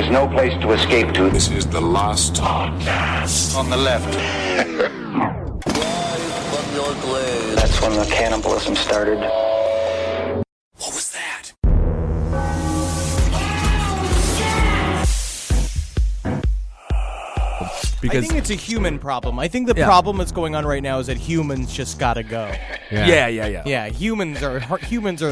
There's no place to escape to. This is the last podcast. On the left. That's when the cannibalism started. What was that? I think it's a human problem. I think the problem that's going on right now is that humans just gotta go. Yeah. Yeah, humans are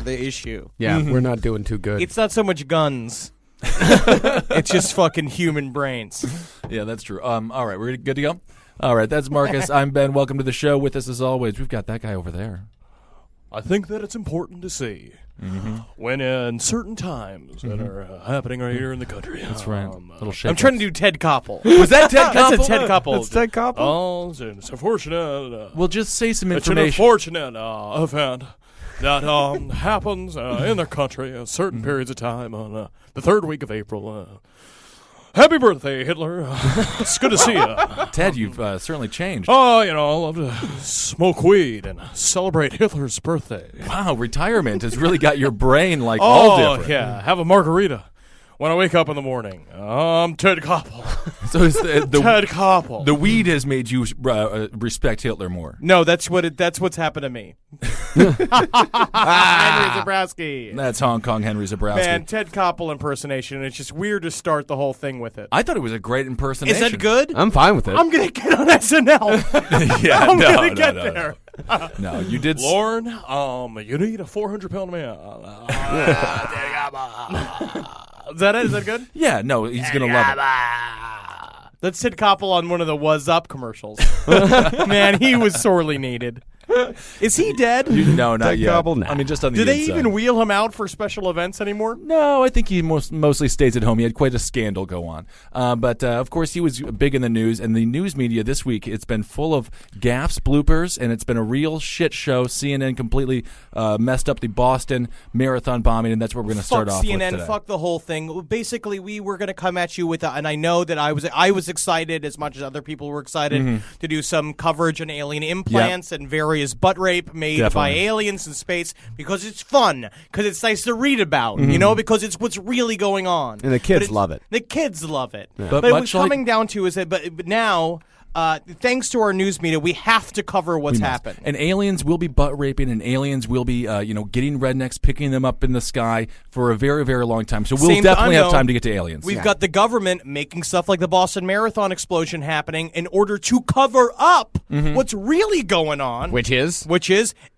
the issue. Yeah, we're not doing too good. It's not so much guns. It's just fucking human brains. Yeah, that's true. All right, we're good to go? All right, that's Marcus. I'm Ben. Welcome to the show. With us, as always, we've got that guy over there. I think that it's important to see when in certain times that are happening right here in the country. That's right. Little shake. I'm trying to do Ted Koppel. Was that Ted Koppel? That's a Ted Koppel. That's Ted Koppel? Oh, it's unfortunate. Well, just say some It's an information. unfortunate event that happens in their country at certain periods of time on the third week of April. Happy birthday, Hitler. It's good to see you. Ted, you've certainly changed. Oh, I love to smoke weed and celebrate Hitler's birthday. Wow, retirement has really got your brain all different. Yeah, have a margarita when I wake up in the morning. I'm Ted Koppel. So it's Ted Koppel. the weed has made you respect Hitler more. No, that's what's happened to me. Henry Zabrowski. That's Hong Kong Henry Zabrowski. Man, Ted Koppel impersonation. It's just weird to start the whole thing with it. I thought it was a great impersonation. Is that good? I'm fine with it. I'm going to get on SNL. Yeah, I'm no, going to get no. there. No, you did. Lorne, you need a 400-pound man. Is that it? Is that good? Yeah, no, he's going to love it. That's Ted Koppel on one of the What's Up commercials. Man, he was sorely needed. Is he dead? No, not Ted yet. Koppel, nah. I mean, just on the Do they inside. even wheel him out for special events anymore? No, I think he mostly stays at home. He had quite a scandal go on. But, of course, he was big in the news. And the news media this week, it's been full of gaffes, bloopers, and it's been a real shit show. CNN completely messed up the Boston Marathon bombing, and that's what we're going to start off CNN, with today. fuck the whole thing. Basically, we were going to come at you with, and I know that I was excited as much as other people were excited to do some coverage on alien implants and various butt rape made by aliens in space because it's fun, because it's nice to read about, because it's what's really going on. And the kids love it. The kids love it. Yeah. But But what's coming down to is that, but now, thanks to our news media, we have to cover what's happened. And aliens will be butt raping, and aliens will be, getting rednecks, picking them up in the sky for a very, very long time. So we'll definitely have time to get to aliens. We've got the government making stuff like the Boston Marathon explosion happening in order to cover up what's really going on. Which is?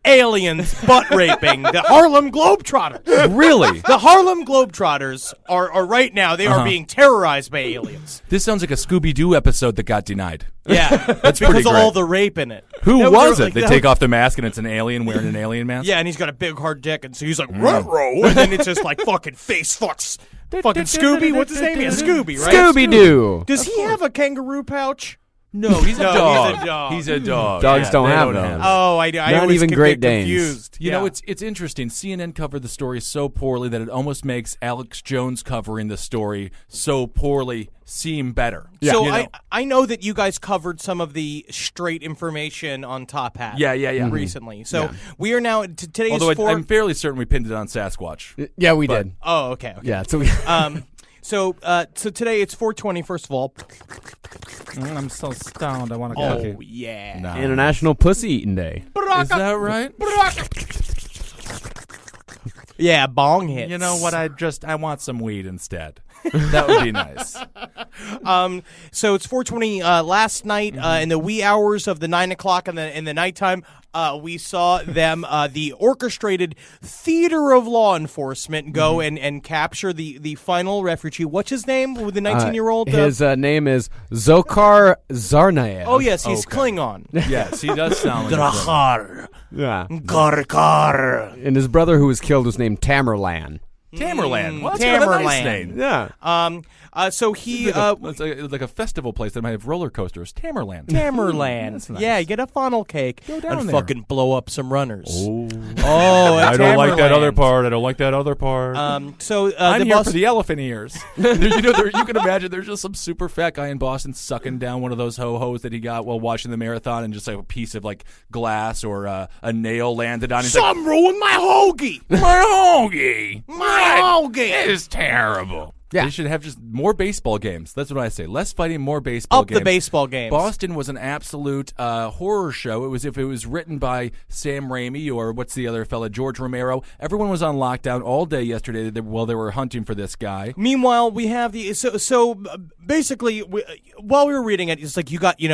Aliens butt raping the Harlem Globetrotters. Really? The Harlem Globetrotters are right now, they are being terrorized by aliens. This sounds like a Scooby-Doo episode that got denied. Yeah, that's pretty because of all great. the rape in it. Who That was they're it? They like- take off the mask, and it's an alien wearing an alien mask? Yeah, and he's got a big hard dick, and so he's like, ruh-roh, and then it's just like fucking face fucks. Fucking Scooby, what's his name? Yeah, Scooby, right? Scooby-Doo. Does he have a kangaroo pouch? No, he's a No, dog. he's a dog. He's a dog. Dogs don't they have those. Oh, I Not always even get Great Danes. confused. You know, it's interesting. CNN covered the story so poorly that it almost makes Alex Jones covering the story so poorly seem better. So You know? I know that you guys covered some of the straight information on Top Hat. Yeah. Recently. So we are now today Although is I'm fairly certain we pinned it on Sasquatch. Yeah, we did. Oh, okay. Yeah, so we... So today it's 420. First of all, I'm so stoned. I want to oh yeah, Nah. International Pussy Eating Day. Is that right? yeah, bong hits. You know what? I want some weed instead. That would be nice. So it's 420. Last night, in the wee hours of the 9 o'clock in the nighttime, we saw them, the orchestrated theater of law enforcement, go and capture the final refugee. What's his name? With the 19-year-old. His name is Zokar Zarnaev. Oh yes, he's Klingon. Yes, he does sound like a Drachar. Yeah. Garkar. And his brother who was killed was named Tamerlan. Tamerlan. Well, that's kind of a nice name. Yeah. So he It's like a festival place that might have roller coasters. Tamerlan. Tamerlan. That's nice. Yeah, get a funnel cake down and there. fucking blow up some runners. Oh, I don't like that other part. I don't like that other part. So I'm the here bus. for the elephant ears. You can imagine there's just some super fat guy in Boston sucking down one of those ho-hos that he got while watching the marathon, and just like a piece of like glass or a nail landed on. He's like, Some ruined my hoagie. my hoagie. My hoagie. It is terrible. Yeah. They should have just more baseball games. That's what I say. Less fighting, more baseball Up games. the baseball games. Boston was an absolute horror show. It was if it was written by Sam Raimi or what's the other fella, George Romero. Everyone was on lockdown all day yesterday while they were hunting for this guy. Meanwhile, we have basically while we were reading it, it's like you got your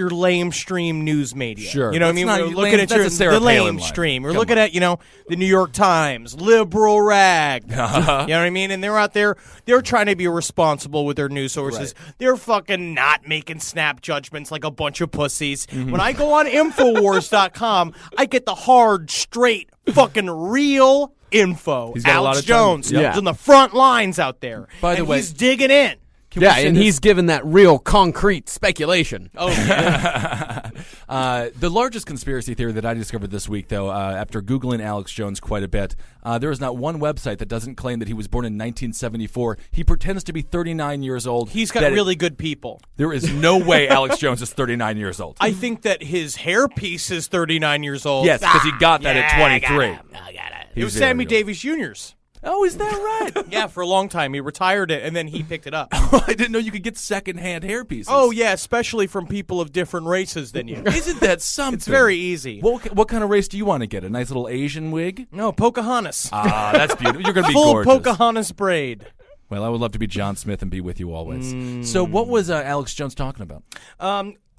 lamestream news media. Sure. You know what I mean? We're looking at that's a Sarah the Palin line. lamestream. We're Come looking on. at the New York Times, liberal rag. You know what I mean? And they're out there. They're trying to be responsible with their news sources. Right. They're fucking not making snap judgments like a bunch of pussies. When I go on Infowars.com, I get the hard, straight, fucking real info. He's got a lot Alex of time. Jones Yeah. is on the front lines out there. By the and way- he's digging in. Yeah, and he's given that real concrete speculation. Oh, yeah. The largest conspiracy theory that I discovered this week, though, after Googling Alex Jones quite a bit, there is not one website that doesn't claim that he was born in 1974. He pretends to be 39 years old. He's got really good people. There is no way Alex Jones is 39 years old. I think that his hairpiece is 39 years old. Yes, because he got that at 23. I got it. He It was was very Sammy good. Davis Jr.'s. Oh, is that right? Yeah, for a long time. He retired it, and then he picked it up. I didn't know you could get secondhand hairpieces. Oh, yeah, especially from people of different races than you. Isn't that something? It's very easy. What kind of race do you want to get? A nice little Asian wig? No, Pocahontas. Ah, that's beautiful. You're going to be Full gorgeous. Pocahontas braid. Well, I would love to be John Smith and be with you always. So what was Alex Jones talking about?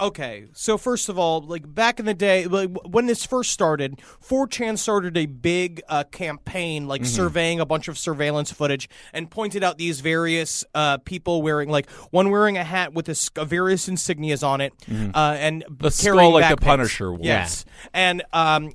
Okay, so first of all, like back in the day, like, when this first started, 4chan started a big campaign, like surveying a bunch of surveillance footage, and pointed out these various people wearing, like one wearing a hat with various insignias on it, and The skull carrying like the backpacks. Punisher wore. Yes, and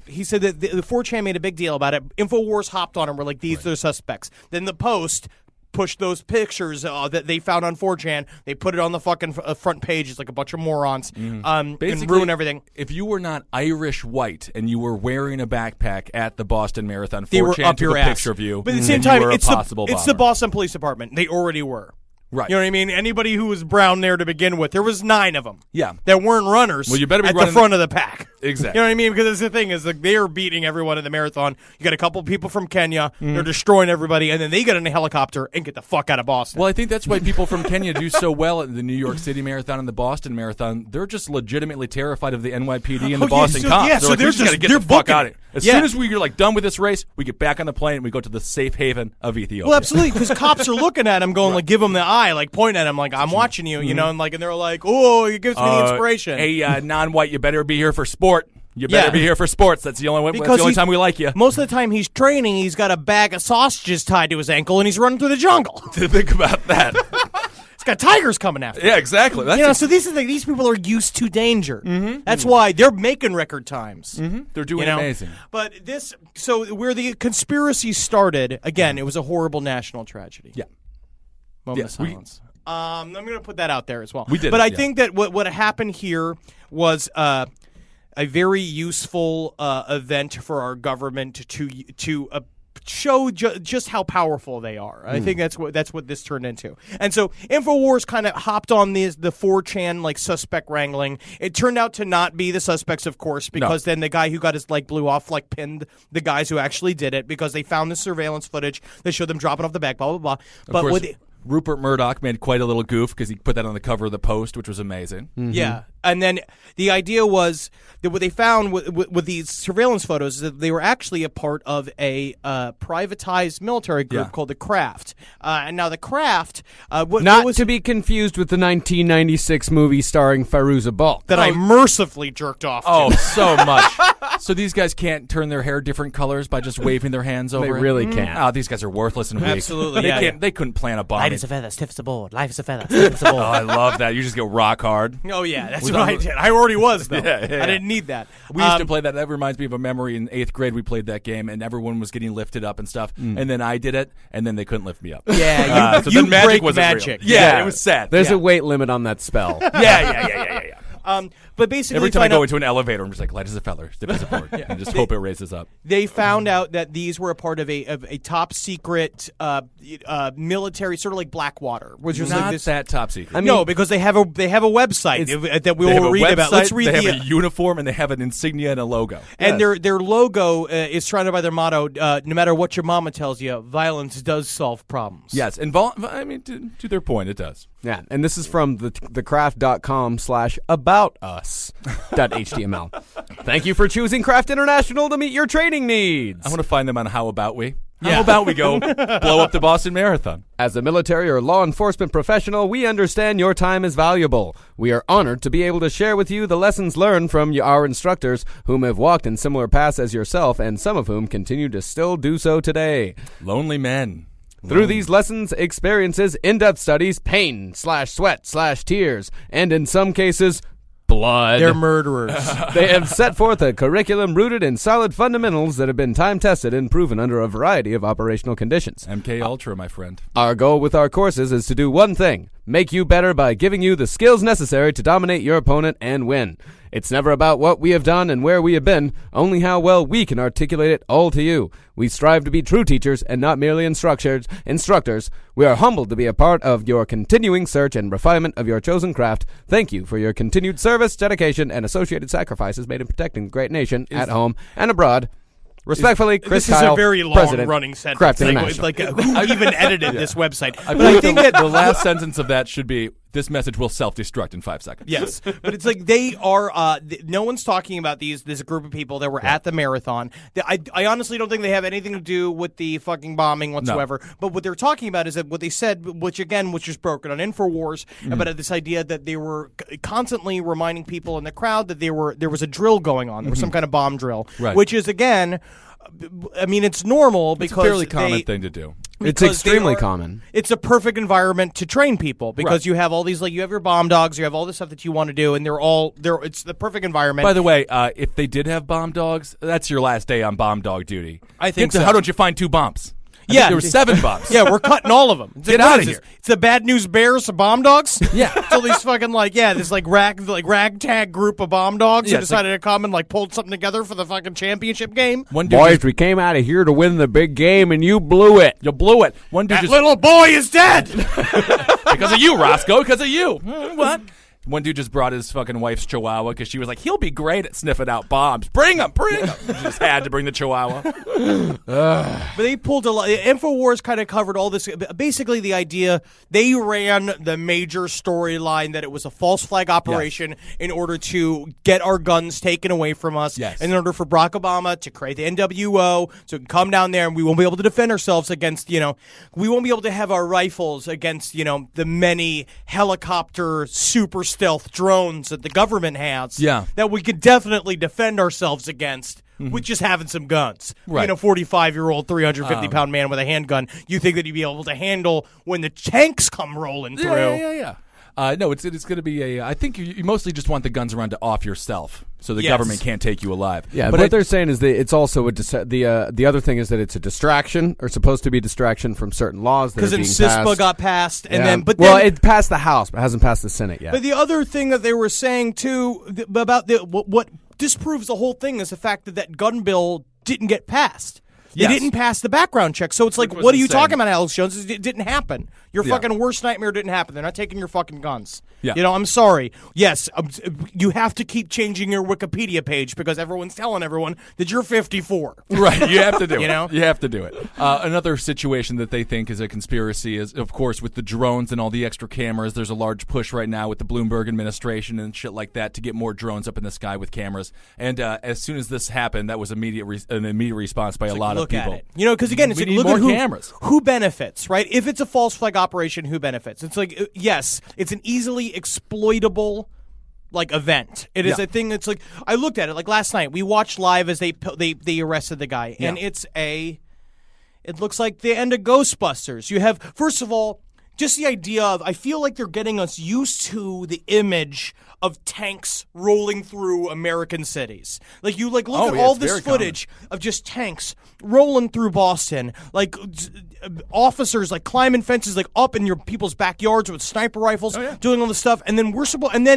he said that the 4chan made a big deal about it. Infowars hopped on him. We're like, these are the suspects. Then the Post pushed those pictures that they found on 4chan. They put it on the fucking front page. It's like a bunch of morons. And ruin everything. If you were not Irish white and you were wearing a backpack at the Boston Marathon, They were 4chan up took your a ass. picture of you. But at the same and time, you were it's a possible the bomber. Boston Police Department. They already were. Right. You know what I mean? Anybody who was brown there to begin with, there was 9 of them. Yeah. That weren't runners. Well, you better be at the running front of the pack. Exactly. You know what I mean? Because that's the thing is like they're beating everyone in the marathon. You got a couple people from Kenya. They're destroying everybody, and then they get in a helicopter and get the fuck out of Boston. Well, I think that's why people from Kenya do so well at the New York City Marathon and the Boston Marathon. They're just legitimately terrified of the NYPD and the Oh, yeah, Boston so- cops. yeah, they're so like, they're we just got to just- get they're the fuck booking out it. of here. As Yeah. soon as we're like done with this race, we get back on the plane and we go to the safe haven of Ethiopia. Well, absolutely, because cops are looking at him, going like, give him the eye, like pointing at him, like I'm watching you, you know, and like, and they're like, oh, it gives me the inspiration. Hey, non-white, you better be here for sport. You better be here for sports. That's the only time we like you. Most of the time he's training, he's got a bag of sausages tied to his ankle, and he's running through the jungle. Think about that. He's got tigers coming after him. Yeah, exactly. That's You know, so these people are used to danger. That's why they're making record times. they're doing You know? amazing. But so where the conspiracy started, again, it was a horrible national tragedy. Yeah. Moment of Yeah, we- silence. I'm going to put that out there as well. We did But it, I yeah. think that what happened here was a very useful event for our government to show just how powerful they are. I think that's what this turned into. And so Infowars kind of hopped on the 4chan like suspect wrangling. It turned out to not be the suspects, of course, because then the guy who got his leg blew off like pinned the guys who actually did it because they found the surveillance footage that showed them dropping off the back, blah, blah, blah. But Of course, with Rupert Murdoch made quite a little goof because he put that on the cover of the Post, which was amazing. Yeah, and then the idea was that what they found with these surveillance photos is that they were actually a part of a privatized military group Yeah. called the Kraft. And now the Kraft, Not to be confused with the 1996 movie starring Fairuza Balk. that I mercifully jerked off to. Oh, so much. So these guys can't turn their hair different colors by just waving their hands over They it? really can't. Oh, these guys are worthless and weak. Absolutely, They yeah, can't. yeah. They couldn't plan a bomb. Life is a feather, stiff as a board. Life is a feather, stiff as a Oh, board. I love that. You just go rock hard. Oh, yeah, that's Without- what I did. I already was, though. Yeah, yeah, I didn't need that. We used to play that. That reminds me of a memory in 8th grade. We played that game, and everyone was getting lifted up and stuff. And then I did it, and then they couldn't lift me up. Yeah, So you then magic break wasn't real. magic. Yeah, it was sad. There's yeah. a weight limit on that spell. Yeah. But basically, Every time I find go out- into an elevator, I'm just like, light as a feather, stiff as a board, and just hope it raises up. they found out that these were a part of a top secret military, sort of like Blackwater, which was Not like this. that top secret. I mean- No, because they have a website that we They have will a read about. website, Let's read they the have a uniform, and they have an insignia and a logo. and Yes. their logo is surrounded by their motto: "No matter what your mama tells you, violence does solve problems." Yes, and I mean, to their point, it does. Yeah, and this is from thecraft.com/aboutus.html. Thank you for choosing Craft International to meet your training needs. I want to find them on How About We. How about we go blow up the Boston Marathon? As a military or law enforcement professional, we understand your time is valuable. We are honored to be able to share with you the lessons learned from our instructors, whom have walked in similar paths as yourself, and some of whom continue to still do so today. Lonely men. Through these lessons, experiences, in-depth studies, pain/sweat/tears, and in some cases, blood. They're murderers. They have set forth a curriculum rooted in solid fundamentals that have been time-tested and proven under a variety of operational conditions. MK Ultra, my friend. Our goal with our courses is to do one thing: make you better by giving you the skills necessary to dominate your opponent and win. It's never about what we have done and where we have been, only how well we can articulate it all to you. We strive to be true teachers and not merely instructors. We are humbled to be a part of your continuing search and refinement of your chosen craft. Thank you for your continued service, dedication, and associated sacrifices made in protecting the great nation at home and abroad. Respectfully, Chris This is Kyle, a very President, long-running sentence. Craft International. Like who even edited this website? I But I believe think the, that the last sentence of that should be, this message will self-destruct in 5 seconds. Yes, but it's like they are. No one's talking about these. This group of people that were at the marathon. I honestly don't think they have anything to do with the fucking bombing whatsoever. But what they're talking about is that what they said, which was broken on Infowars, about this idea that they were constantly reminding people in the crowd that there was a drill going on. There was some kind of bomb drill, Right. which is again. I mean, it's normal It's because a fairly common thing to do. It's because they extremely are- common. It's a perfect environment to train people because Right. you have all these, like, you have your bomb dogs, you have all this stuff that you want to do, and it's the perfect environment. By the way, if they did have bomb dogs, that's your last day on bomb dog duty. I think How so. don't you find 2 bombs? I Yeah. think there were 7 bombs. Yeah, we're cutting all of them. It's Get like, what outta is this? here. It's the Bad News Bears of bomb dogs. Yeah. So these fucking this ragtag group of bomb dogs Yeah, who it's like- decided to come and pulled something together for the fucking championship game. One dude Boys, just, we came out of here to win the big game, and you blew it. you blew it. One dude That just little boy is dead. because of you, Roscoe. Because of you. What? One dude just brought his fucking wife's chihuahua because she was like, he'll be great at sniffing out bombs. Bring him. He just had to bring the chihuahua. But they pulled a lot. Infowars kind of covered all this. Basically, the idea they ran the major storyline that it was a false flag operation in order to get our guns taken away from us. Yes. In order for Barack Obama to create the NWO, so we can come down there and we won't be able to defend ourselves against, we won't be able to have our rifles against, the many helicopter super stealth drones that the government has. Yeah. That we could definitely defend ourselves against. With just having some guns. Right. Being a 45-year-old, 350-pound man with a handgun, you think that you'd be able to handle when the tanks come rolling through. Yeah. No, it's going to be I think you mostly just want the guns around to off yourself, so the Yes. government can't take you alive. Yeah, but what they're saying is that it's also the other thing is that it's a distraction, or supposed to be a distraction from certain laws that are Because being then CISPA passed. got passed, and Yeah. then it passed the House, but hasn't passed the Senate yet. But the other thing that they were saying too about what disproves the whole thing is the fact that gun bill didn't get passed. They Yes. didn't pass the background check. So it's like, Which was what are you insane. talking about, Alex Jones? It didn't happen. Your Yeah. fucking worst nightmare didn't happen. They're not taking your fucking guns. Yeah. I'm sorry. Yes, you have to keep changing your Wikipedia page because everyone's telling everyone that you're 54. Right, you have to do it. You have to do it. Another situation that they think is a conspiracy is, of course, with the drones and all the extra cameras. There's a large push right now with the Bloomberg administration and shit like that to get more drones up in the sky with cameras. And as soon as this happened, that was an immediate response by a lot of Look people. at it. Because again, it's We like, need look more at cameras. Who benefits, right? If it's a false flag operation, who benefits? It's like, yes, it's an easily exploitable event. It is Yeah. a thing that's like, I looked at it last night. We watched live as they arrested the guy, and it looks like the end of Ghostbusters. You have, first of all, just the idea of, I feel like they're getting us used to the image of tanks rolling through American cities. You look Oh, at yeah, all it's this very footage of just tanks rolling through Boston, officers climbing fences up in your people's backyards with sniper rifles, doing all this stuff, and then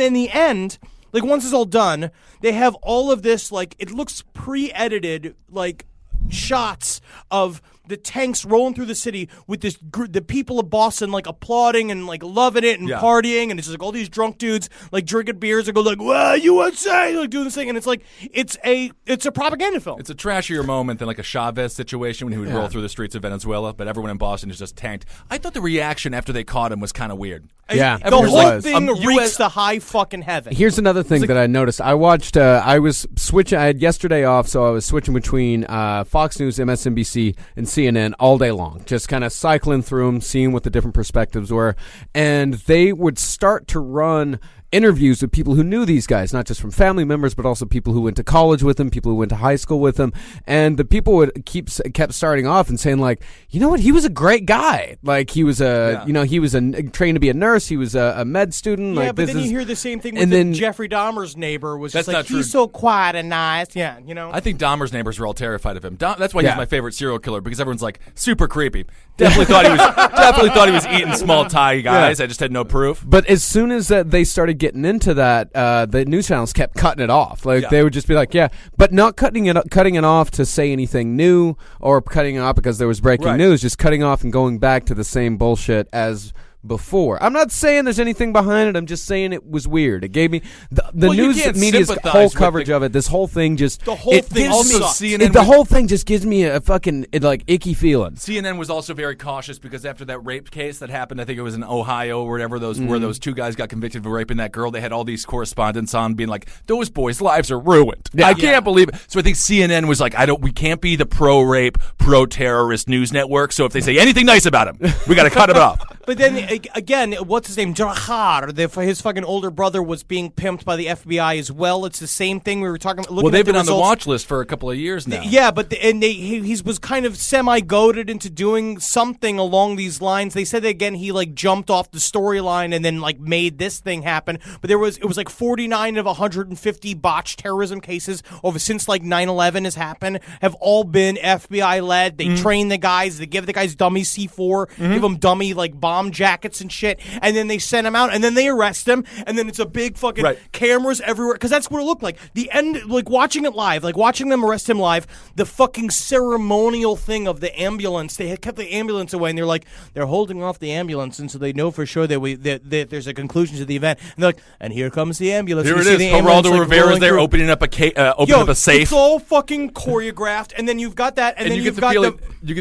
in the end, like once it's all done, they have all of this, like, it looks pre-edited, like, shots of the tanks rolling through the city with the people of Boston like applauding and like loving it and partying, and it's just like all these drunk dudes like drinking beers and go like, "Wow, USA!" like doing this thing, and it's like it's a propaganda film. It's a trashier moment than like a Chavez situation when he would roll through the streets of Venezuela, but everyone in Boston is just tanked. I thought the reaction after they caught him was kind of weird. Yeah, the whole thing reeks to high fucking heaven. Here's another thing that I noticed. I watched. I was switching. I had yesterday off, so I was switching between Fox News, MSNBC, and CNN all day long, just kind of cycling through them, seeing what the different perspectives were, and they would start to run interviews with people who knew these guys, not just from family members, but also people who went to college with them, people who went to high school with them, and the people would kept starting off and saying like, you know what, he was a great guy. Like he was he was trained to be a nurse. He was a med student. Yeah, like, but then you hear the same thing with Jeffrey Dahmer's neighbor was just like, he's so quiet and nice. Yeah, you know. I think Dahmer's neighbors were all terrified of him. That's why he's my favorite serial killer, because everyone's like super creepy. Definitely thought he was eating small Thai guys. I just had no proof. But as soon as they started getting into that, the news channels kept cutting it off. Like they would just be like, but not cutting it off to say anything new or cutting it off because there was breaking news. Just cutting off and going back to the same bullshit as before. I'm not saying there's anything behind it. I'm just saying it was weird. It gave me the news media's whole coverage of it. This whole thing just the whole thing just gives me a fucking like icky feeling. CNN was also very cautious because after that rape case that happened, I think it was in Ohio or whatever, where those two guys got convicted of raping that girl. They had all these correspondents on being like, those boys' lives are ruined. I can't believe it. So I think CNN was like, we can't be the pro-rape, pro-terrorist news network. So if they say anything nice about him, we got to cut it off. But then again, what's his name? Jahar, his fucking older brother was being pimped by the FBI as well. It's the same thing we were talking about. Well, they've been on the watch list for a couple of years now. Yeah, but he was kind of semi-goaded into doing something along these lines. They said that, again, he like jumped off the storyline and then like made this thing happen. But it was like 49 of 150 botched terrorism cases since like 9/11 has happened have all been FBI led. They train the guys. They give the guys dummy C4, give them dummy like bomb jackets and shit, and then they send him out, and then they arrest him, and then it's a big fucking cameras everywhere, because that's what it looked like. The end, like watching it live, like watching them arrest him live, the fucking ceremonial thing of the ambulance, they had kept the ambulance away, and they're like, they're holding off the ambulance, and so they know for sure that there's a conclusion to the event, and they're like, and here comes the ambulance. Here it is, Geraldo Rivera's there opening up a safe. It's all fucking choreographed, and then you've got that, and then you get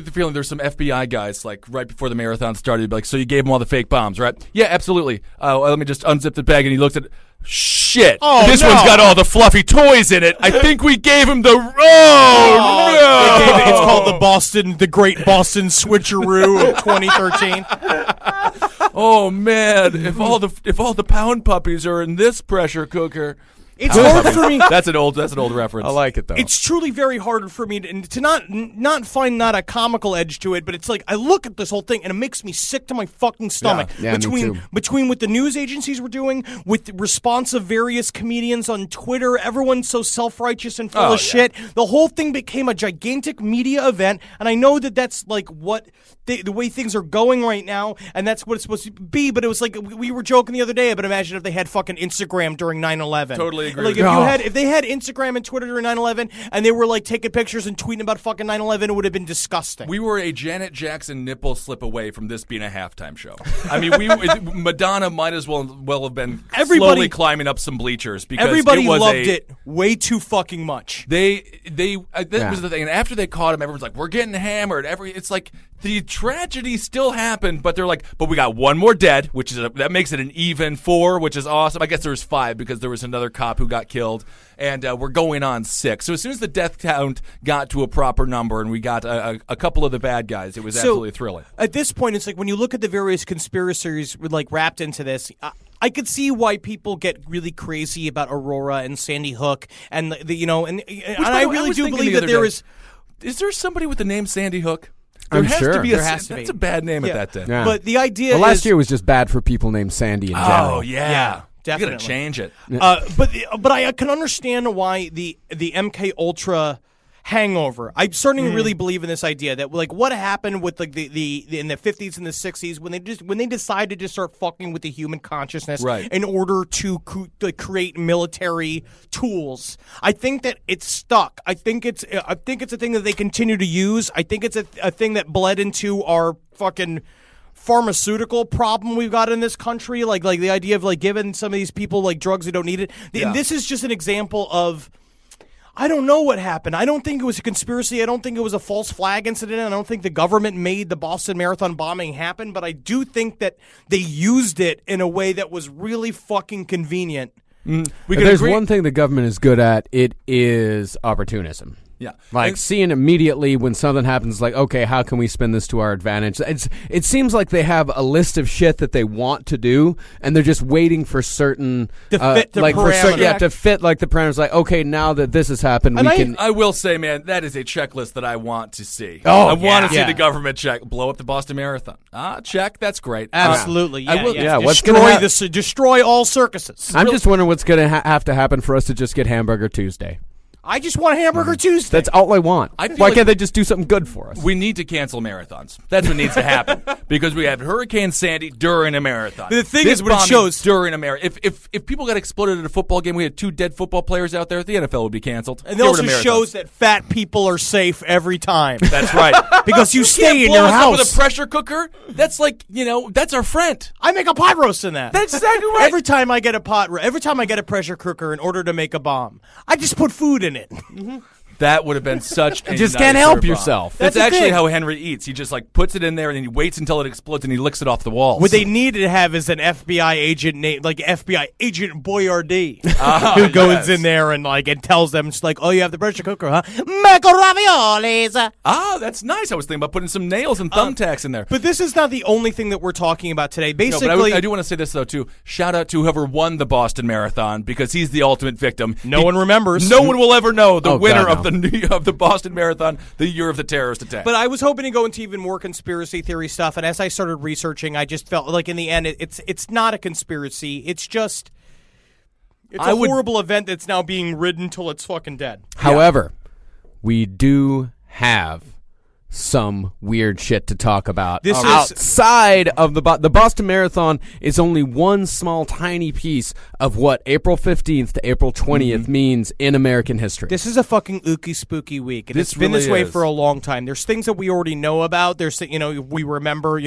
the feeling there's some FBI guys, like right before the marathon started, like, so you gave them all the fake bombs, right? Yeah, absolutely. Let me just unzip the bag, and he looked at it. Shit! This one's got all the fluffy toys in it. I think we gave him the. No! It's called the Great Boston Switcheroo of 2013. Oh man! If all the pound puppies are in this pressure cooker. It's hard for me. That's an old reference. I like it though. It's truly very hard for me to not find not a comical edge to it, but it's like I look at this whole thing and it makes me sick to my fucking stomach. Yeah, me too. Between what the news agencies were doing, with the response of various comedians on Twitter, everyone's so self-righteous and full of shit. The whole thing became a gigantic media event, and I know that that's like what the way things are going right now, and that's what it's supposed to be. But it was like we were joking the other day, but imagine if they had fucking Instagram during 9/11. Totally agree. Like if they had Instagram and Twitter during 9/11 and they were like taking pictures and tweeting about fucking 9/11, it would have been disgusting. We were a Janet Jackson nipple slip away from this being a halftime show. I mean, Madonna might as well have been slowly climbing up some bleachers because everybody loved it way too fucking much. That was the thing. And after they caught him, everyone's like, "We're getting hammered." It's like the tragedy still happened, but they're like, "But we got one more dead," which is that makes it an even 4, which is awesome. I guess there was 5 because there was another cop who got killed, and we're going on 6. So as soon as the death count got to a proper number and we got a couple of the bad guys, it was absolutely thrilling. At this point, it's like when you look at the various conspiracies like wrapped into this, I could see why people get really crazy about Aurora and Sandy Hook, and I really do believe that there is. Is there somebody with the name Sandy Hook? I'm sure. There has to be. That's a bad name at that time. Yeah. But the idea last year was just bad for people named Sandy in general. Oh, yeah. Definitely. You gotta change it. But I can understand why the MK Ultra hangover. I'm starting to really believe in this idea that like what happened with like the in the 50s and the 60s when they decided to start fucking with the human consciousness in order to create military tools. I think that it's stuck. I think it's a thing that they continue to use. I think it's a thing that bled into our fucking pharmaceutical problem we've got in this country. Like the idea of like giving some of these people like drugs who don't need it. And this is just an example of. I don't know what happened. I don't think it was a conspiracy. I don't think it was a false flag incident. I don't think the government made the Boston Marathon bombing happen, but I do think that they used it in a way that was really fucking convenient. There's one thing the government is good at. It is opportunism. Yeah. Like seeing immediately when something happens, like, okay, how can we spin this to our advantage? It seems like they have a list of shit that they want to do, and they're just waiting for certain to fit the parameters. To fit like the parameters. Like, okay, now that this has happened, I will say, man, that is a checklist that I want to see. I want to see the government blow up the Boston Marathon. Check. That's great. Absolutely. I will. Destroy all circuses. I'm just wondering what's going to have to happen for us to just get Hamburger Tuesday. I just want Hamburger Tuesday. That's all I want. Why can't they just do something good for us? We need to cancel marathons. That's what needs to happen because we have Hurricane Sandy during a marathon. The thing is, what it shows during a marathon. If people got exploded at a football game, we had 2 dead football players out there. The NFL would be canceled. And it also shows that fat people are safe every time. That's right. Because you stay in your house with a pressure cooker. That's like that's our friend. I make a pot roast in that. That's exactly right. Every time I get a pressure cooker in order to make a bomb, I just put food in it. Mm-hmm. That would have been such a You just nicer can't help bomb. yourself. That's actually how Henry eats. He just like puts it in there and then he waits until it explodes and he licks it off the walls. What they need to have is an FBI agent named like FBI Agent Boyardee who goes in there and tells them, it's like, oh, you have the pressure cooker, huh? Make raviolis. That's nice. I was thinking about putting some nails and thumbtacks in there. But this is not the only thing that we're talking about today. Basically, I do want to say this though too. Shout out to whoever won the Boston Marathon because he's the ultimate victim. No one remembers. No one will ever know the winner of the Boston Marathon, the year of the terrorist attack. But I was hoping to go into even more conspiracy theory stuff, and as I started researching, I just felt like in the end, it's not a conspiracy. It's just a horrible event that's now being ridden till it's fucking dead. However, we do have some weird shit to talk about. This is outside of the Boston Marathon is only one small tiny piece of what April 15th to April 20th means in American history. This is a fucking ooky spooky week, and it's been this way for a long time. There's things that we already know about. There's we remember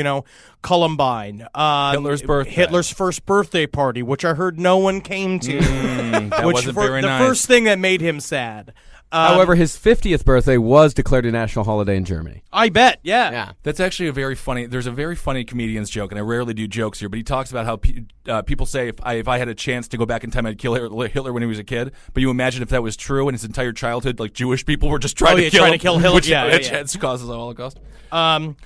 Columbine, Hitler's first birthday party, which I heard no one came to, that wasn't very nice. The first thing that made him sad. However, his 50th birthday was declared a national holiday in Germany. I bet, yeah. That's actually there's a very funny comedian's joke, and I rarely do jokes here, but he talks about how people say if I had a chance to go back in time, I'd kill Hitler when he was a kid. But you imagine if that was true and his entire childhood, like Jewish people were just trying to kill him, which causes a Holocaust. But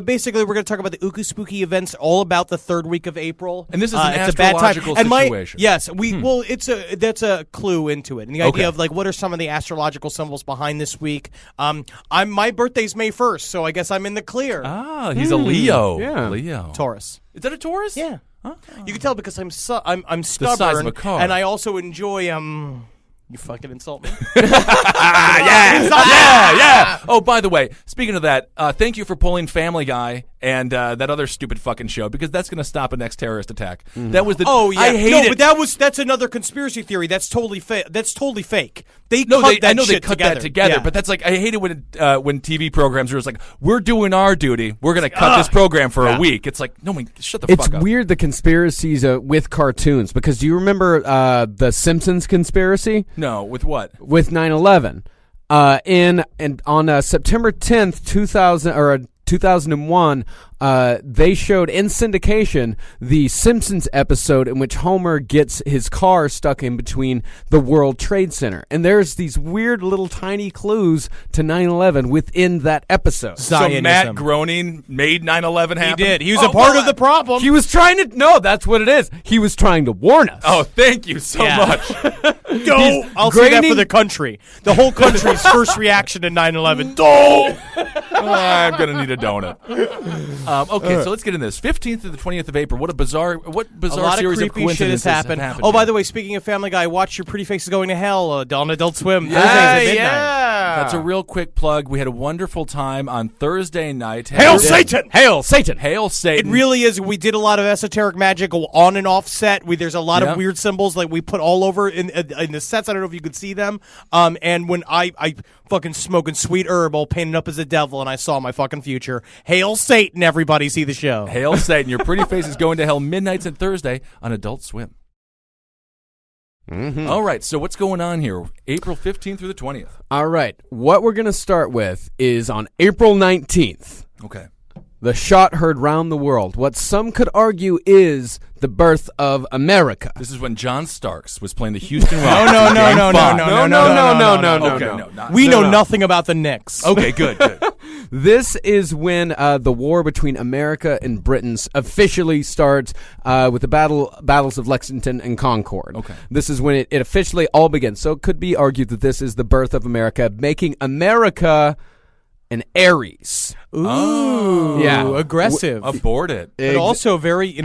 basically, we're going to talk about the ooky spooky events, all about the third week of April. And this is an astrological situation. That's a clue into it. And the idea of what are some of the astrological symbols behind this week? My birthday's May 1st, so I guess I'm in the clear. He's a Leo. Yeah, Leo. Taurus. Is that a Taurus? Yeah. Oh. You can tell because I'm stubborn, the size of a car. and I also enjoy You fucking insult me. Yeah. Oh, by the way, speaking of that, thank you for pulling Family Guy and that other stupid fucking show because that's going to stop a next terrorist attack. That was the. Oh yeah. I hate it. But that's another conspiracy theory. That's totally fake. That's totally fake. I know they cut that together, but that's like I hate it when TV programs are just like, we're doing our duty. We're going to cut this program for a week. It's like, no, shut the fuck up. It's weird the conspiracies with cartoons because do you remember the Simpsons conspiracy? No, with what? With 9/11. On September 10th, 2001, they showed in syndication the Simpsons episode in which Homer gets his car stuck in between the World Trade Center. And there's these weird little tiny clues to 9/11 within that episode. Zionism. So Matt Groening made 9/11 happen? He did. He was a part of the problem. He was trying to... No, that's what it is. He was trying to warn us. Oh, thank you so much. I'll say that for the country. The whole country's first reaction to 9/11. I'm gonna need a donut. Okay, so let's get into this. 15th to the 20th of April. What bizarre A lot of series of creepy shit has coincidences happened. have Oh, by here. the way, speaking of Family Guy, watch Your Pretty Face is Going to Hell on Adult Swim. Thursdays Ah, at midnight. yeah. That's a real quick plug. We had a wonderful time on Thursday night. Hail Satan! Hail Satan! Hail It Satan! really is. We did a lot of esoteric magic on and off set. There's a lot Yeah. of weird symbols like we put all over in the sets. I don't know if you could see them. And when I fucking smoking sweet herb, all painted up as a devil, and I saw my fucking future. Hail Satan! Everybody, see the show. Hail Satan! Your Pretty Face is Going to Hell midnights and Thursday on Adult Swim. Mm-hmm. All right, so what's going on here? April 15th through the 20th. All right. What we're going to start with is on April 19th. Okay. The shot heard round the world. What some could argue is the birth of America. This is when John Starks was playing the Houston Oh, Rockets. no, in no, Game no, no, 5. no, no. Okay, no, not- We No, know no. nothing about the Knicks. Okay, good. This is when the war between America and Britain officially starts with the battles of Lexington and Concord. Okay. This is when it officially all begins. So it could be argued that this is the birth of America, making America an Aries. Ooh, Yeah. aggressive. Abort it. But also very,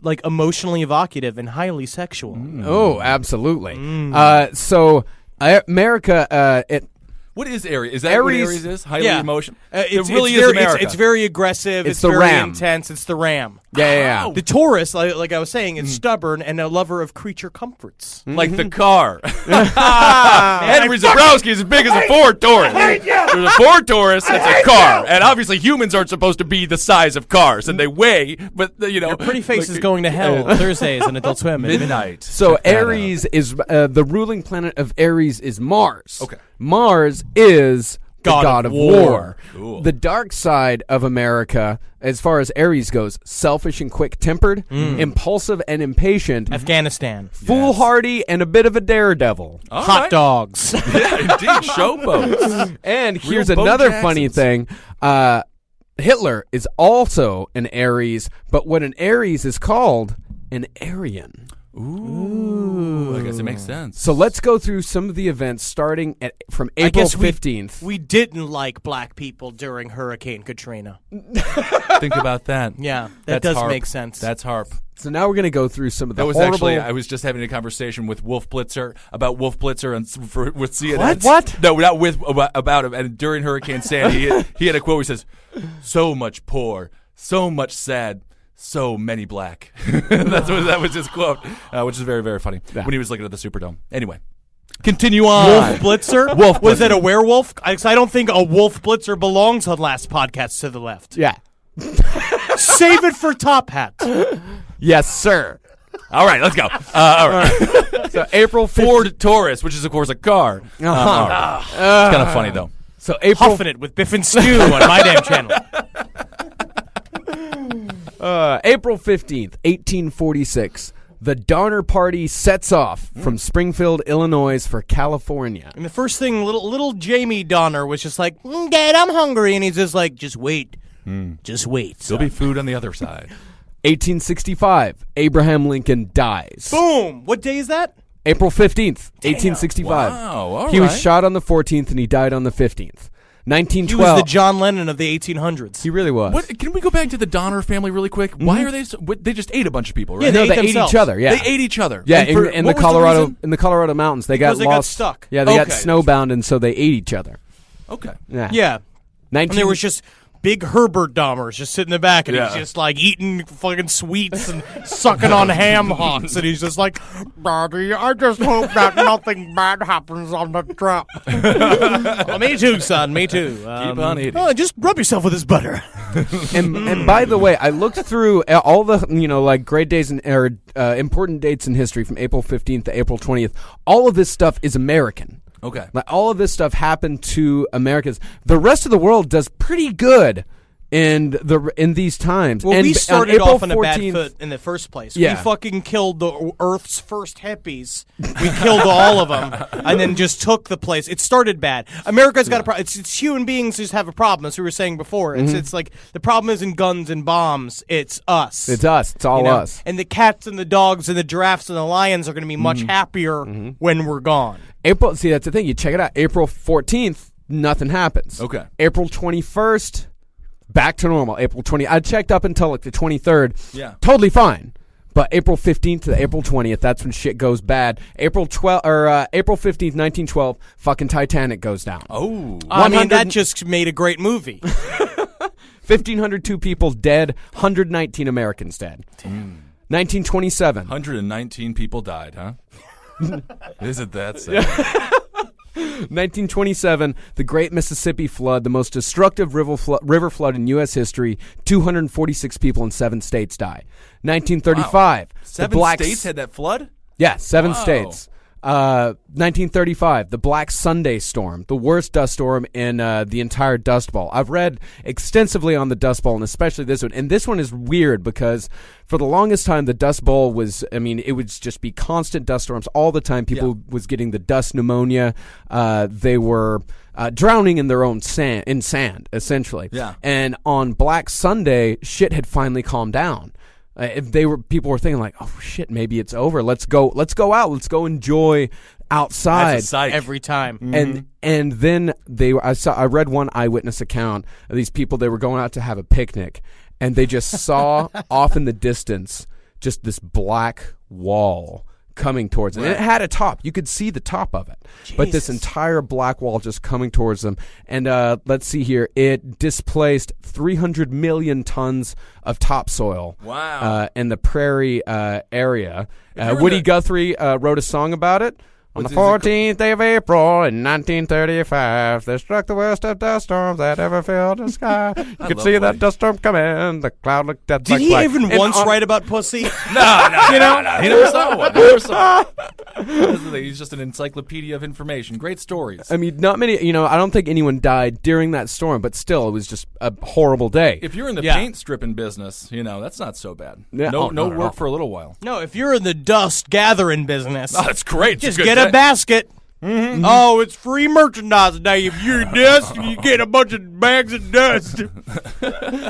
like emotionally evocative and highly sexual. Oh, absolutely. So America, What is Aries? Is that Aries- what Aries is? Highly Yeah. emotion? It's, it really it's is very, America. It's very aggressive. It's It's the very ram. intense. It's the ram. yeah. The Taurus, like I was saying, is stubborn and a lover of creature comforts. Like the car. Henry Zabrowski is as big as a Ford Taurus. There's a Ford Taurus, it's a car. And obviously humans aren't supposed to be the size of cars, and they weigh, but, Your Pretty Face is Going to Hell Thursdays on Adult Swim. at midnight. So Check that Aries is the ruling planet of Aries is Mars. Okay. Mars is the God god of of war. war. Cool. The dark side of America, as far as Aries goes, selfish and quick-tempered, impulsive and impatient, Afghanistan. foolhardy and a bit of a daredevil. All Hot right. dogs. Yeah, indeed. Showboats. And here's Bo another Jacksons. funny thing. Hitler is also an Aries, but what an Aries is called, an Aryan. Ooh. I guess it makes sense. So let's go through some of the events starting from April 15th. We didn't like black people during Hurricane Katrina. Think about that. Yeah, that That's does harp. make sense. That's harp. So now we're going to go through some of the That was horrible... actually, I was just having a conversation with Wolf Blitzer about Wolf Blitzer with CNN. What? No, not with, about him. And during Hurricane Sandy, he had a quote where he says, "So much poor, so much sad, so many black." That was his quote, which is very, very funny when he was looking at the Superdome. Anyway, continue on. Wolf Blitzer? Wolf Was Blitzer. it a werewolf? I don't think a Wolf Blitzer belongs on Last Podcast to the Left. Yeah. Save it for Top Hat. Yes, sir. All right, let's go. All right. So April 15th. Ford Taurus, which is, of course, a car. All right. It's kind of funny, though. So April... Huffing it with Biff and Stew on my damn channel. April 15th, 1846. The Donner Party sets off from Springfield, Illinois for California. And the first thing, little Jamie Donner was just like, Dad, I'm hungry. And he's just like, just wait. Just wait. There'll be food on the other side. 1865. Abraham Lincoln dies. Boom. What day is that? April 15th, 1865. Wow, all He was right. shot on the 14th and he died on the 15th. He 1912. was the John Lennon of the 1800s. He really was. What, can we go back to the Donner family really quick? Why are they? They just ate a bunch of people, right? Yeah, No, they they ate ate themselves. each other. Yeah, They ate each other. yeah. And for- In what the was Colorado reason? in the Colorado mountains, they Because got they got lost. stuck. Yeah, they got Okay. snowbound, and so they ate each other. Okay. Yeah. Yeah. 19, And there was just big Herbert Dahmers just sitting in the back, and Yeah. he's just like eating fucking sweets and sucking on ham hocks, and he's just like, Daddy, I just hope that nothing bad happens on the trip. Well, me too, son. Me too. Keep on eating. Oh, just rub yourself with this butter. and by the way, I looked through all the like great days or important dates in history from April 15th to April 20th. All of this stuff is American. Okay. Like all of this stuff happened to Americans. The rest of the world does pretty good in these times. Well, and we on started April off on a bad 14th foot in the first place. Yeah. We fucking killed the Earth's first hippies. We killed all of them, and then just took the place. It started bad. America's got a problem. It's human beings just have a problem, as we were saying before. It's like the problem isn't guns and bombs. It's us. It's us. It's all You know? us. And the cats and the dogs and the giraffes and the lions are going to be much happier when we're gone. April. See, that's the thing. You check it out. April 14th, nothing happens. Okay. April 21st, back to normal. April 20. I checked up until like the 23rd. Yeah. Totally fine. But April 15th to April 20th, that's when shit goes bad. April 15th, 1912, fucking Titanic goes down. Oh. I mean, that just made a great movie. 1,502 people dead, 119 Americans dead. 1927. 119 people died, huh? Isn't that sad? 1927, the Great Mississippi Flood, the most destructive river flood in U.S. history. 246 people in 7 states die. 1935, Wow. the 7 Black states had that flood? Yeah, 7 Wow. states. 1935, the Black Sunday Storm, the worst dust storm in the entire Dust Bowl. I've read extensively on the Dust Bowl, and especially this one. And this one is weird because for the longest time, the Dust Bowl was, I mean, it would just be constant dust storms all the time. People was getting the dust pneumonia. They were drowning in their own sand, essentially. Yeah. And on Black Sunday, shit had finally calmed down. People were thinking like, oh shit, maybe it's over. Let's go out. Let's go enjoy outside. That's a sight. Every time. And then I read one eyewitness account of these people. They were going out to have a picnic, and they just saw off in the distance just this black wall coming towards them. And it had a top. You could see the top of it. Jesus. But this entire black wall just coming towards them. And let's see here. It displaced 300 million tons of topsoil. Wow. In the prairie area. Woody Guthrie wrote a song about it. On the 14th day of April in 1935, there struck the worst of dust storms that ever filled the sky. You could see that dust storm coming. The cloud looked dead. Did he even once write about pussy? No. He never saw one. He's just an encyclopedia of information. Great stories. I mean, not many, I don't think anyone died during that storm, but still, it was just a horrible day. If you're in the paint stripping business, that's not so bad. Yeah. No work for a little while. No, if you're in the dust gathering business. Oh, that's great. Just get a basket. Mm-hmm. Oh, it's free merchandise today. If you're dust, you get a bunch of bags of dust.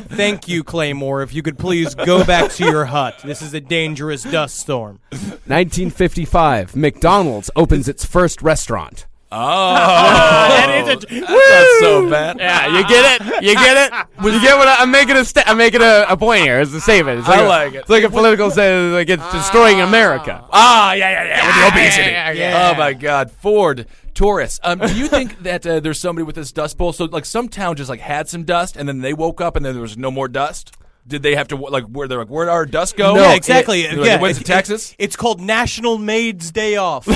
Thank you, Claymore. If you could please go back to your hut. This is a dangerous dust storm. 1955, McDonald's opens its first restaurant. Oh, that's not so bad. Yeah, you get it. You get it. You get what I'm making I'm making a point here. It's a statement. It's like I like it. It's like a political say, like it's destroying America. Yeah. With the obesity. Yeah. Oh my God, Ford Taurus. Do you think that there's somebody with this dust bowl? So like some town just like had some dust, and then they woke up, and then there was no more dust. Did they have to where'd our dust go? No, exactly. It went to Texas. It's called National Maids Day Off.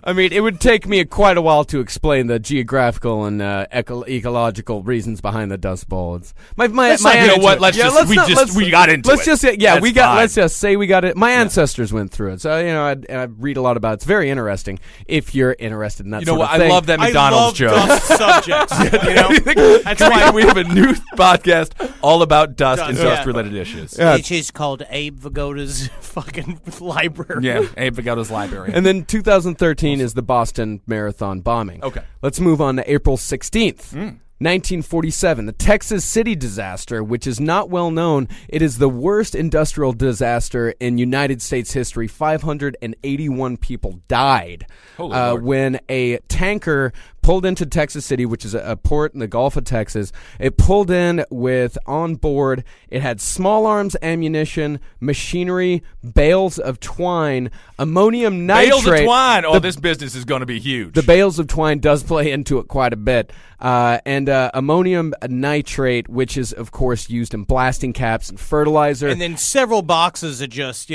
I mean, it would take me quite a while to explain the geographical and ecological reasons behind the Dust Bowl. We got into Let's just say we got it. My ancestors went through it, so I read a lot about it. It's very interesting. If you're interested in that, sort of thing. I love that McDonald's joke. Dust subjects. That's why we have a new podcast all about dust and dust-related issues. Yeah. Which is called Abe Vigoda's fucking library. Yeah, Abe Vigoda's library. And then 2013 is the Boston Marathon bombing. Okay. Let's move on to April 16th. 1947, the Texas City disaster, which is not well known. It is the worst industrial disaster in United States history. 581 people died when a tanker pulled into Texas City, which is a port in the Gulf of Texas. It pulled in with on board, it had small arms ammunition, machinery, bales of twine, ammonium nitrate. Bales of twine. Oh, this business is going to be huge. The bales of twine does play into it quite a bit. And ammonium nitrate, which is, of course, used in blasting caps and fertilizer. And then several boxes of just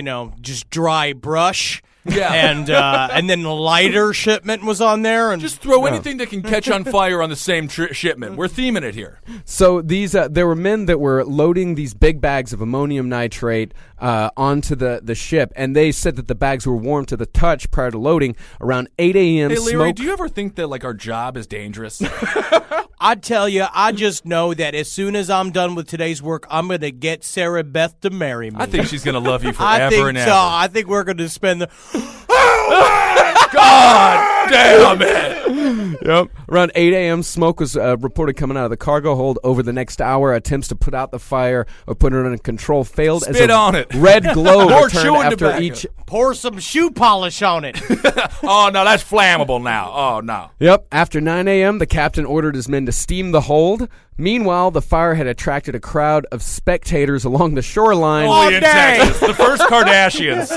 dry brush. Yeah. And then the lighter shipment was on there. And just throw anything that can catch on fire on the same shipment. We're theming it here. So these there were men that were loading these big bags of ammonium nitrate onto the ship, and they said that the bags were warm to the touch prior to loading. Around 8 a.m. Hey, Leary, do you ever think that our job is dangerous? I tell you, I just know that as soon as I'm done with today's work, I'm going to get Sarah Beth to marry me. I think she's going to love you forever I think and so. ever. I think we're going to spend the... God damn it! Yep. Around 8 a.m., smoke was reported coming out of the cargo hold. Over the next hour, attempts to put out the fire or put it under control failed. Spit on it. Red glow More returned chewing after tobacco. each. Pour some shoe polish on it. Oh, no, that's flammable now. Oh, no. Yep. After 9 a.m., the captain ordered his men to steam the hold. Meanwhile, the fire had attracted a crowd of spectators along the shoreline. Only in Texas. The first Kardashians.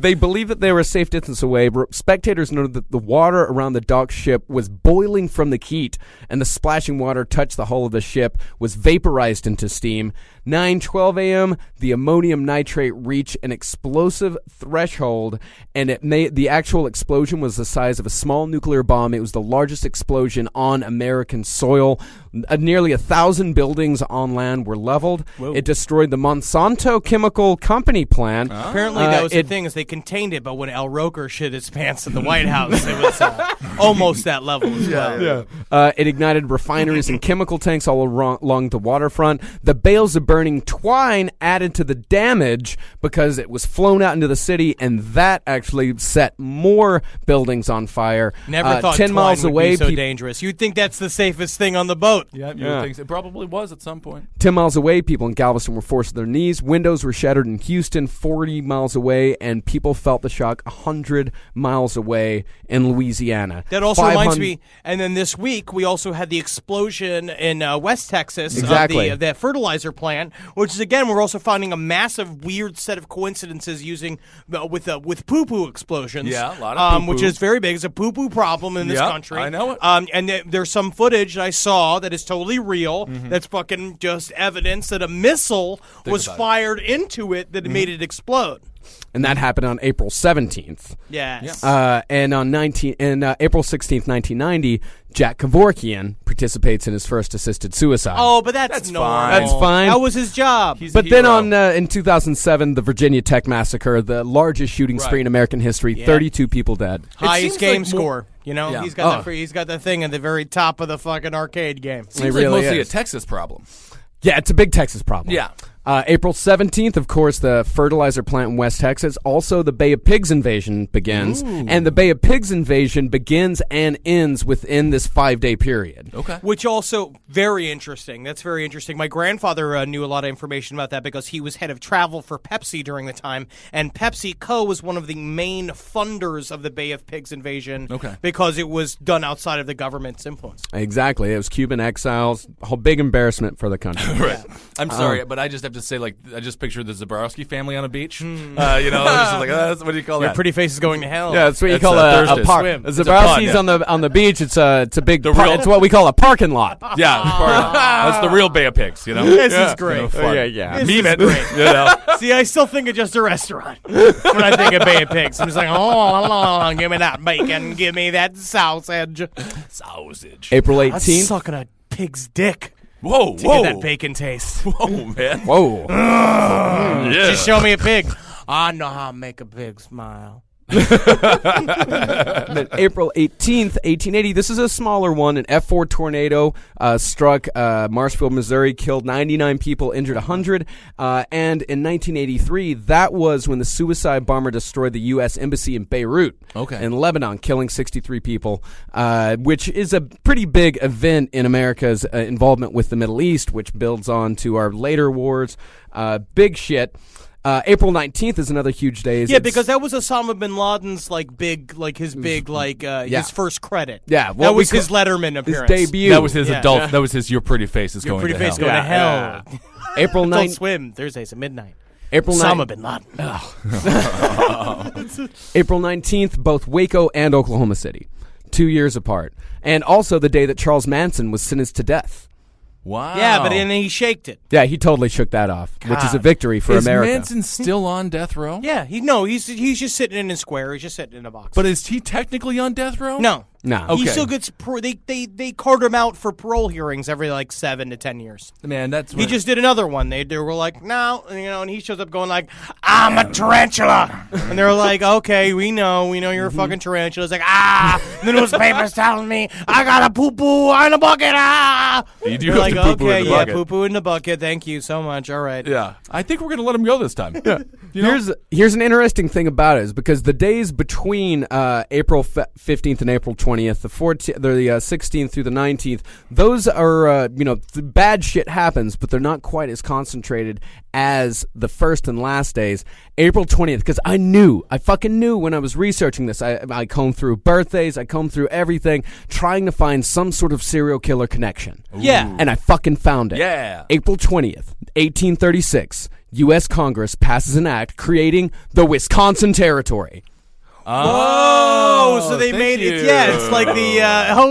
They believed that they were a safe distance away. Spectators noted that the water around the dock ship was boiling from the heat, and the splashing water touched the hull of the ship, was vaporized into steam. 9:12 a.m., the ammonium nitrate reached an explosive threshold, and the actual explosion was the size of a small nuclear bomb. It was the largest explosion on American soil. Nearly 1,000 buildings on land were leveled. Whoa. It destroyed the Monsanto Chemical Company plant. Apparently, that was the thing, is they contained it, but when Al Roker shit his pants at the White House, it was almost that level as well. It ignited refineries and chemical tanks all along the waterfront. The bales of burning twine added to the damage because it was flown out into the city, and that actually set more buildings on fire. Never thought 10 twine miles would away, be so dangerous. You'd think that's the safest thing on the boat. Yeah, you would think so. It probably was at some point. 10 miles away, people in Galveston were forced to their knees. Windows were shattered in Houston, 40 miles away, and people felt the shock 100 miles away in Louisiana. That also reminds me, and then this week we also had the explosion in West Texas Exactly. of the fertilizer plant, which is, again, we're also finding a massive weird set of coincidences using with poo-poo explosions. Yeah, a lot of poo-poo. which is very big. It's a poo-poo problem in this Yep, country. I know it. And there's some footage I saw that is totally real. That's fucking just evidence that a missile was fired into it that made it explode. And that happened on April 17th. Yes. And on April 16th, 1990, Jack Kevorkian participates in his first assisted suicide. Oh, but that's normal. fine. That's fine. That was his job. But then in 2007, the Virginia Tech massacre, the largest shooting spree in American history, 32 people dead. Highest seems game like score. You know, Yeah. he's got that thing at the very top of the fucking arcade game. Seems really like mostly is. a Texas problem. Yeah, it's a big Texas problem. Yeah. April 17th, of course, the fertilizer plant in West Texas. Also, the Bay of Pigs invasion begins. And the Bay of Pigs invasion begins and ends within this 5-day period. Okay. Which also very interesting. That's very interesting. My grandfather knew a lot of information about that because he was head of travel for Pepsi during the time, and PepsiCo was one of the main funders of the Bay of Pigs invasion. Okay. Because it was done outside of the government's influence. Exactly. It was Cuban exiles. A whole big embarrassment for the country. Right. I'm sorry, but I just have to say, like, I just pictured the Zabrowski family on a beach. You know, I'm just like, what do you call Your that? pretty face is going to hell. Yeah, that's what you It's call a a Thursday park. swim. It's a Zabrowski's pond, yeah. on the beach. It's a big. real- It's what we call a parking lot. Yeah, that's the real Bay of Pigs, you know? This is great. You know, fun. yeah. This Meme is it. great. You know? See, I still think of just a restaurant when I think of Bay of Pigs. I'm just like, oh, give me that bacon, give me that sausage. Sausage. April I'm 18th. sucking a pig's dick Whoa, to whoa. get that bacon taste. Whoa, man. Whoa. Yeah. Just show me a pig. I know how to make a pig smile. Then April 18th, 1880. This is a smaller one. An F4 tornado struck Marshfield, Missouri, killed 99 people, injured 100. And in 1983, that was when the suicide bomber destroyed the U.S. Embassy in Beirut, in Lebanon, killing 63 people, which is a pretty big event in America's involvement with the Middle East, which builds on to our later wars. Big shit. April 19th is another huge day. Yeah, because that was Osama bin Laden's his first credit. Yeah, that was his Letterman his appearance. debut. That was his Yeah. adult. Yeah. That was his. Your pretty face is Your going pretty to face hell. going to hell. April Don't 9th. swim Thursdays at midnight. April Osama 9th. bin Laden. April 19th, both Waco and Oklahoma City, 2 years apart, and also the day that Charles Manson was sentenced to death. Wow. Yeah, but then he shaked it. Yeah, he totally shook that off, which is a God. victory for is America. Manson still on death row? Yeah, he's just sitting in his square. He's just sitting in a box. But is he technically on death row? no. No. Okay. He still gets they cart him out for parole hearings every 7 to 10 years. Man, that's He just did another one. They were like, no, and he shows up going like, I'm a tarantula, and they're like, okay, we know you're a fucking tarantula. It's like, the newspaper's telling me I got a poo poo in a bucket. You do They're have like, to poo-poo okay, in the yeah, bucket. poo poo in the bucket. Thank you so much. All right. Yeah. I think we're going to let him go this time. Yeah. You know? Here's an interesting thing about it is because the days between April 15th and April 20th, the 16th through the 19th. Those are, the bad shit happens, but they're not quite as concentrated as the first and last days. April 20th, because I fucking knew when I was researching this. I combed through birthdays, I combed through everything, trying to find some sort of serial killer connection. Yeah. And I fucking found it. Yeah. April 20th, 1836, U.S. Congress passes an act creating the Wisconsin Territory. Oh, so they thank made you. it. Yeah, it's like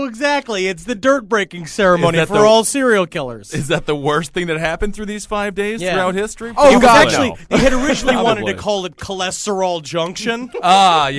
exactly. It's the dirt breaking ceremony Is that for all serial killers. Is that the worst thing that happened through these 5 days Yeah. throughout history? Oh, It was God, actually, no. they had originally wanted to Probably. call it Cholesterol Junction. Yes.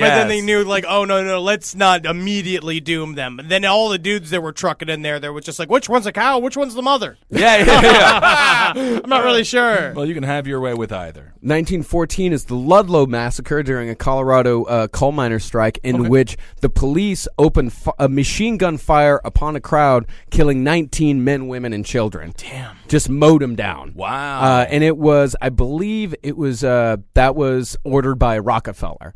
But then they knew, like, oh, no, let's not immediately doom them. And then all the dudes that were trucking in there, they were just like, which one's a cow? Which one's the mother? Yeah. I'm not really sure. Well, you can have your way with either. 1914 is the Ludlow Massacre during a Colorado coal miner strike in which the police opened a machine gun fire upon a crowd, killing 19 men, women, and children. Damn. Just mowed them down. Wow. And it was, I believe it was, that was ordered by Rockefeller.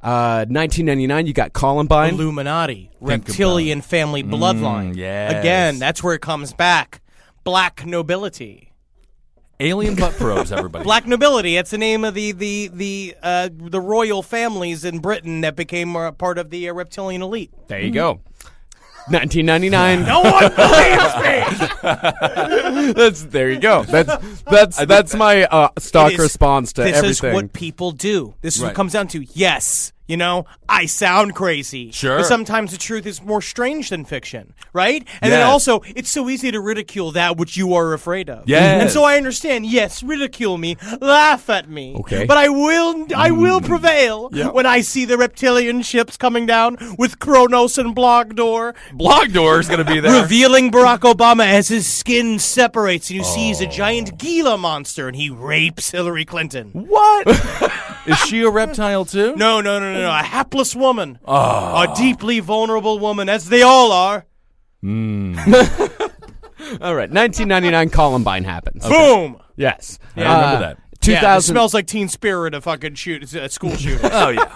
1999, you got Columbine. Illuminati. Reptilian family bloodline. yes. Again, that's where it comes back. Black nobility. Alien butt probes, everybody. Black nobility. That's the name of the royal families in Britain that became part of the reptilian elite. There you go. 1999. No one believes me. There you go. That's my stock response to everything. This is what people do. This is what Right. it comes down to. Yes, I sound crazy. Sure. But sometimes the truth is more strange than fiction, right? And then Yes. also, it's so easy to ridicule that which you are afraid of. Yes. And so I understand. Yes, ridicule me, laugh at me. Okay. But I will prevail when I see the reptilian ships coming down with Kronos and Blogdor. Blogdor is going to be there. Revealing Barack Obama as his skin separates, and you see he's a giant Gila monster, and he rapes Hillary Clinton. What? Is she a reptile too? No. A hapless woman. A deeply vulnerable woman, as they all are. All right, 1999 Columbine happens. Boom. Yes. I remember that. 2000, Yeah, it smells like Teen Spirit, a fucking school shooting. Oh, yeah.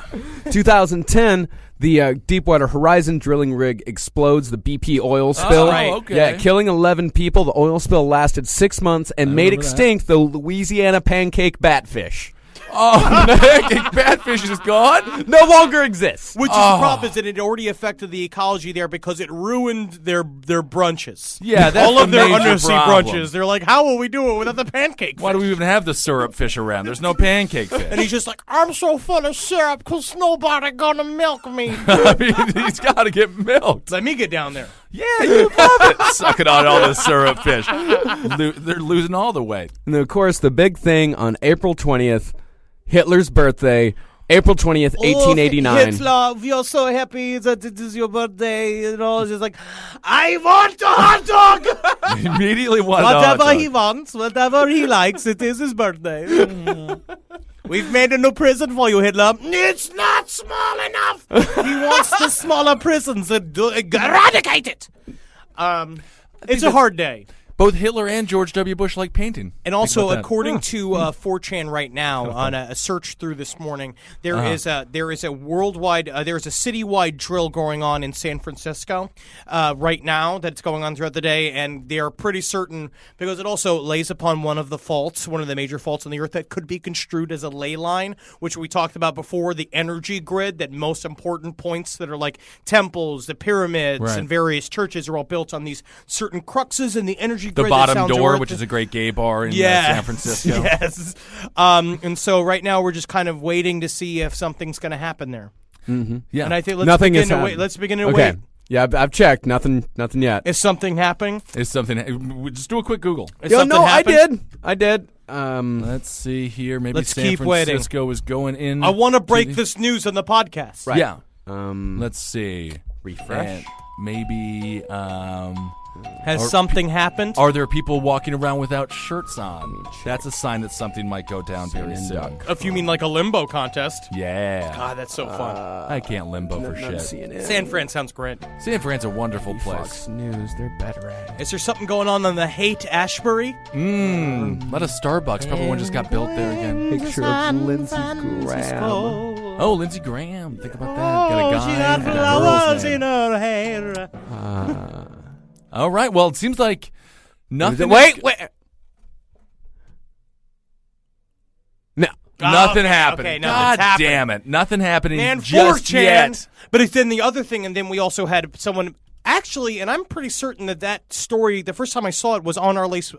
2010, the Deepwater Horizon drilling rig explodes, the BP oil spill. right. Okay. Yeah, killing 11 people. The oil spill lasted 6 months and made remember that. extinct the Louisiana pancake batfish. Oh, Batfish is gone? No longer exists. Which is the problem is that it already affected the ecology there because it ruined their brunches. Yeah, that's all of the their major undersea problem. brunches. They're like, how will we do it without the pancake Why do fish? we even have the syrup fish around? There's no pancake fish. And he's just like, I'm so full of syrup because nobody gonna milk me. I mean, he's got to get milked. Let me get down there. Yeah, you love it. Sucking on all this syrup fish. They're losing all the weight. And then, of course, the big thing on April 20th, Hitler's birthday, April 20th, 1889. Oh, Hitler, we are so happy that it is your birthday. It's just like, I want a hot dog. Immediately one Whatever he wants, whatever he likes, it is his birthday. We've made a new prison for you, Hitler. It's not small enough. He wants the smaller prisons. Eradicate it. It's a hard day. Both Hitler and George W. Bush like painting. And also, Think about that. according to 4chan right now, on a search through this morning, there is a worldwide, there is a citywide drill going on in San Francisco right now that's going on throughout the day, and they are pretty certain because it also lays upon one of the major faults on the Earth that could be construed as a ley line, which we talked about before, the energy grid, that most important points that are like temples, the pyramids, Right. and various churches are all built on these certain cruxes in the energy The grid. Bottom Door, which is a great gay bar in San Francisco. Yes. And so right now we're just kind of waiting to see if something's going to happen there. Yeah. And I think Nothing is begin to wait. happening. Let's begin to Okay. wait. Yeah, I've checked. Nothing yet. Is something happening? It's something. Just do a quick Google. Is Yo, something no, happened? I did. Let's see here. Maybe Let's San keep waiting. Francisco is going in. I want to break the- this news on the podcast. Right. Yeah. Let's see. Refresh. And maybe. Has something happened? Are there people walking around without shirts on? That's a sign that something might go down very soon. If you mean like a limbo contest. Yeah. God, that's so fun. I can't limbo for shit. CNN. San Fran sounds great. San Fran's a wonderful place. Fox News, they're better at it. Is there something going on the Haight Ashbury? A lot of Starbucks. Probably one just got built there again. Picture of Lindsey Graham. Oh, Lindsey Graham. Think about that. Got a guy she got and a flowers girl's name. in her hair. All right. Well, it seems like nothing. Wait. No. Nothing okay, happened. okay, God nothing's happened. damn it. Nothing happening Man, just 4chan. yet. But then the other thing, and then we also had someone actually, and I'm pretty certain that story, the first time I saw it was on our last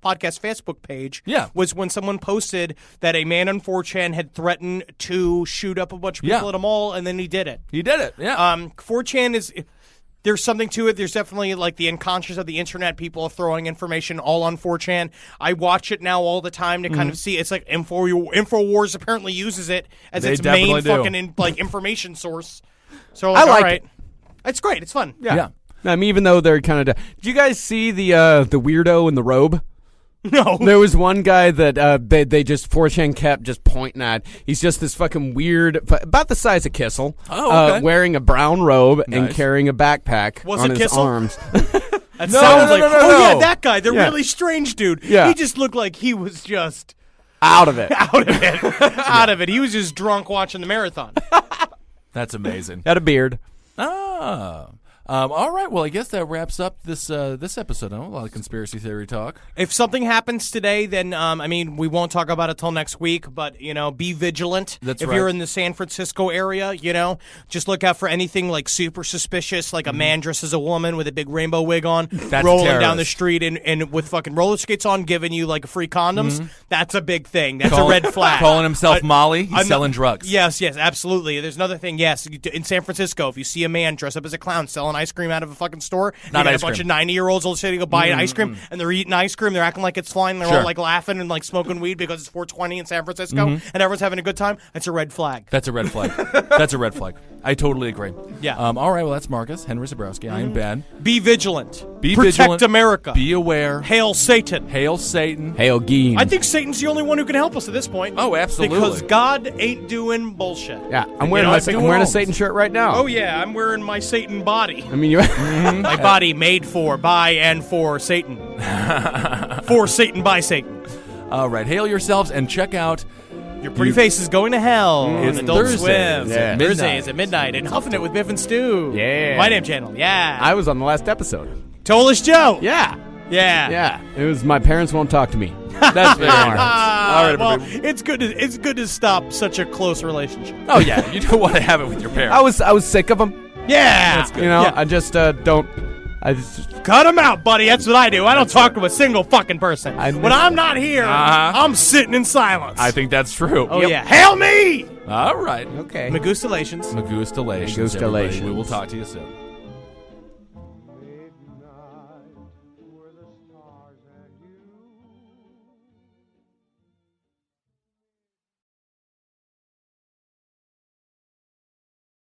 podcast Facebook page. Yeah. Was when someone posted that a man on 4chan had threatened to shoot up a bunch of people at a mall, and then he did it. He did it. Yeah. 4chan is. There's something to it. There's definitely like the unconscious of the internet. People are throwing information all on 4chan. I watch it now all the time to kind of see. It's like InfoWars apparently uses it as its main fucking information source. So like, I like all right. it. It's great. It's fun. yeah. I mean, even though they're kind of. Did you guys see the weirdo in the robe? No. There was one guy that they just 4chan kept just pointing at. He's just this fucking weird, about the size of Kissel. Oh, okay. Wearing a brown robe and Nice. carrying a backpack Was on it his Kissel? arms. That sounds like. no, Oh yeah, no. that guy. The Yeah. really strange dude. Yeah. He just looked like he was just Out of it. out of it. Out of it. He was just drunk watching the marathon. That's amazing. Had a beard. Ah. All right. Well, I guess that wraps up this episode. A lot of conspiracy theory talk. If something happens today, then I mean, we won't talk about it till next week. But be vigilant. That's if right. you're in the San Francisco area, just look out for anything like super suspicious, like a man dressed as a woman with a big rainbow wig on, That's rolling a down the terrorist. street and with fucking roller skates on, giving you like free condoms. That's a big thing. That's a red flag. Calling himself Molly. He's I'm selling drugs. Yes, absolutely. There's another thing. Yes, in San Francisco, if you see a man dressed up as a clown selling ice cream out of a fucking store, Not you got ice a bunch cream. of 90-year-olds all sitting to go buy an ice cream, and they're eating ice cream. They're acting like it's fine. They're Sure. all like laughing and like smoking weed because it's 420 in San Francisco, and everyone's having a good time. That's a red flag. That's a red flag. That's a red flag. I totally agree. Yeah. All right. Well, that's Marcus Henry Zabrowski. I am Ben. Be vigilant. Be Protect vigilant. America. Be aware. Hail Satan. Hail Satan. Hail Geen. I think Satan's the only one who can help us at this point. Oh, absolutely. Because God ain't doing bullshit. Yeah, I'm wearing I've been I'm wearing a wrong. Satan shirt right now. Oh yeah, I'm wearing my Satan body. I mean, you. My body made for, by, and for Satan. For Satan, by Satan. All right. Hail yourselves and check out. Your pretty face is going to hell. It's on Adult Thursdays Swim. at Thursdays at midnight. And Huffing It with Biff and Stu. Yeah. My name channel. Yeah. I was on the last episode. Tolish Joe. Yeah. Yeah. Yeah. It was my parents won't talk to me. That's very nice. All right, well, everybody. it's good to stop such a close relationship. Oh yeah, you don't want to have it with your parents. I was sick of them. Yeah. That's good. You know, Yeah. I just don't. I just. Cut him out, buddy. That's what I do. I don't talk to a single fucking person. I When miss I'm not here, I'm sitting in silence. I think that's true. Oh, yeah. Hail me! All right. Okay. Magustalations. Magustalations. Magustalations. everybody. We will talk to you soon.